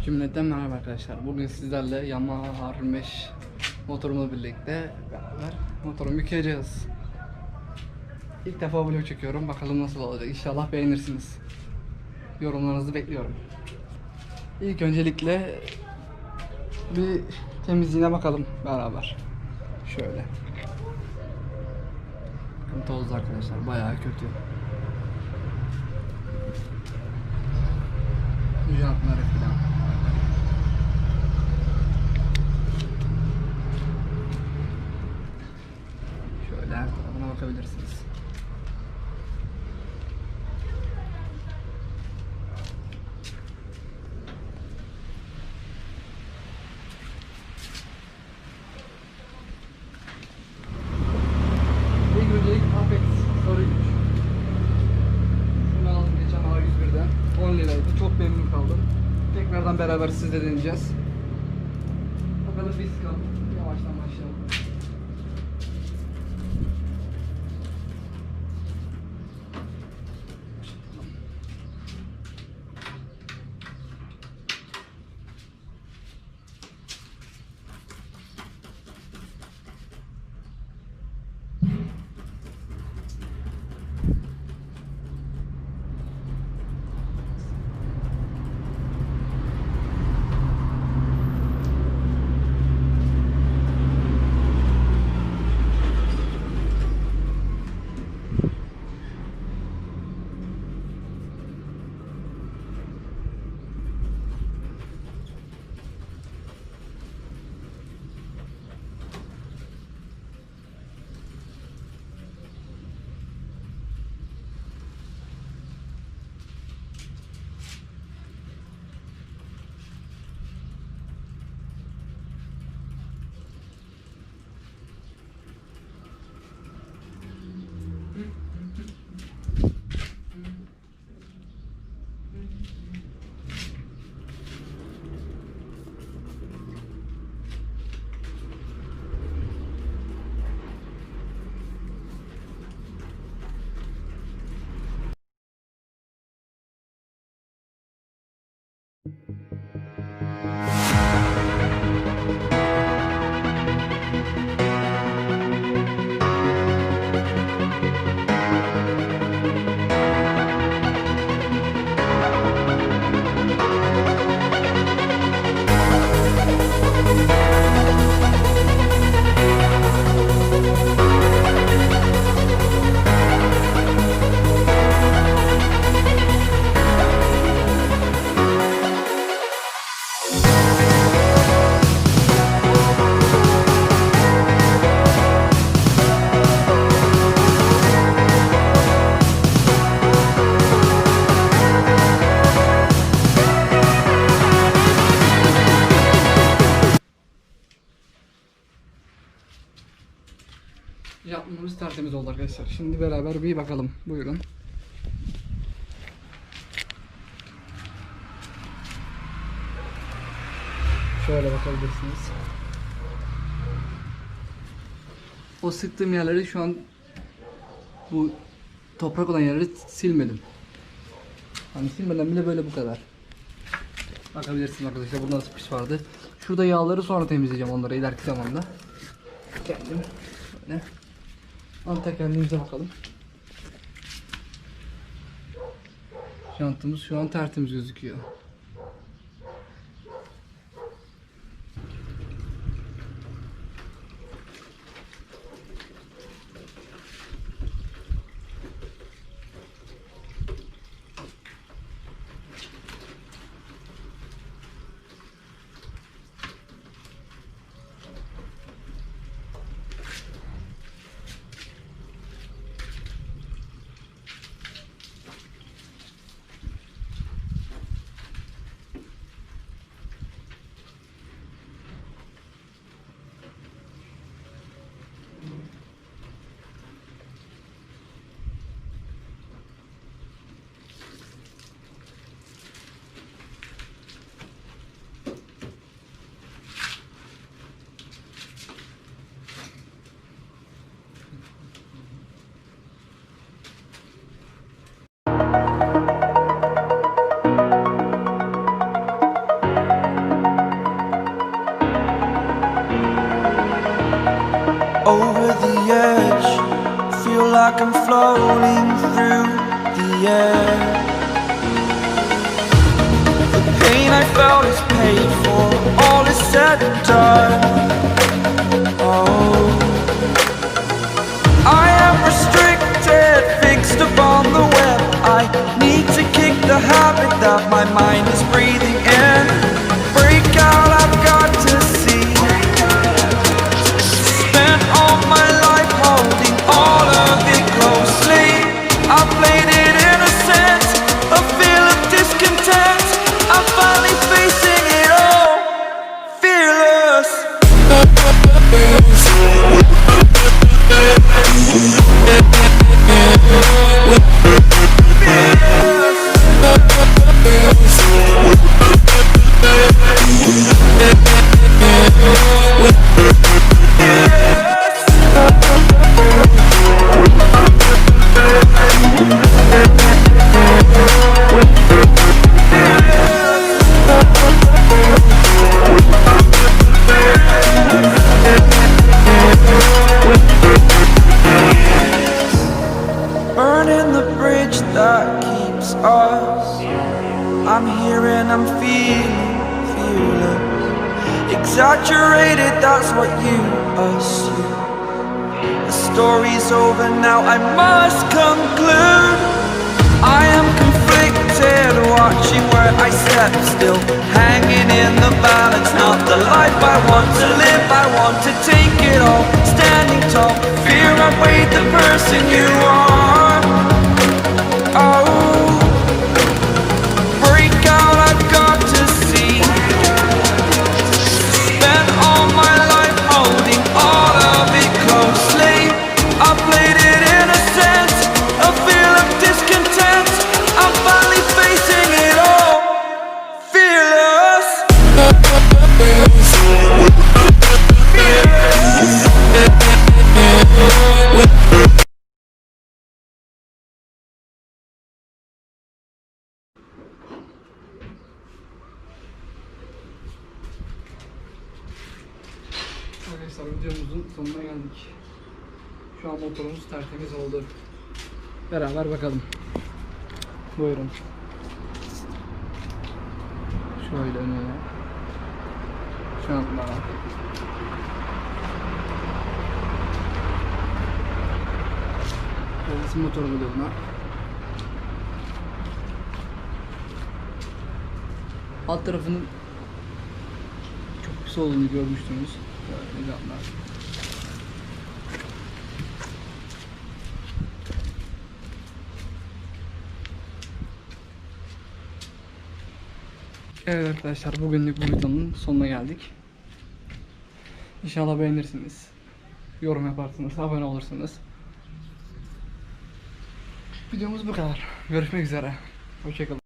Cümleten merhaba arkadaşlar. Bugün sizlerle Yamaha R25 motorumla birlikte beraber motorumu yıkayacağız. İlk defa vlog çekiyorum. Bakalım nasıl olacak. İnşallah beğenirsiniz. Yorumlarınızı bekliyorum. İlk öncelikle bir temizliğine bakalım beraber. Şöyle. Tozlu arkadaşlar. Bayağı kötü. Jantları falan. Şöyle her tarafına bakabilirsiniz. İlk öncelik Apex sarı güç. Şunu aldım geçen A101'den. 10 liraydı. Çok memnun kaldım. Tekrardan beraber sizle deneyeceğiz. Bakalım biz kaldık. Yavaştan başlayalım. Yapmamız tertemiz oldu arkadaşlar. Şimdi beraber bir bakalım. Buyurun. Şöyle bakabilirsiniz. O sıktığım yerleri şu an bu toprak olan yerleri silmedim. Hani silmeden bile böyle bu kadar. Bakabilirsiniz arkadaşlar. Burada nasıl pis vardı. Şurada yağları sonra temizleyeceğim onları ileriki zamanda. Kendim böyle. Anta kendimize bakalım. Jantımız şu an tertemiz gözüküyor. like I'm floating through the air. The pain I felt is paid for, all is said and done. Oh, I am restricted, fixed upon the web. I need to kick the habit that my mind is breathing in. Break out, I've got to see. Spent all my life holding all of it closely. I played it innocent, a feel of discontent. I'm finally facing it all, fearless. Burning the bridge that keeps us. I'm here and I'm feeling fearless. Exaggerated, that's what you assume. The story's over now, I must conclude. I am conflicted, watching where I step still, hanging in the balance. Not the life I want to live, I want to take it all. Standing tall, fear I weighed the person you are. Oh, break out, I've got to see. Spent all my life holding all of it closely. I played it innocent, a feel of discontent. I'm finally facing it all, fearless. Arkadaşlar videomuzun sonuna geldik. Şu an motorumuz tertemiz oldu. Beraber bakalım. Buyurun. Şöyle önüne. Şu anda. Böylesi motor bloğuna. Alt tarafının çok pis olduğunu görmüştünüz. Böyle camlar. Evet arkadaşlar, bugünlük bu videonun sonuna geldik. İnşallah beğenirsiniz. Yorum yaparsınız, abone olursunuz. Videomuz bu kadar. Görüşmek üzere. Hoşçakalın.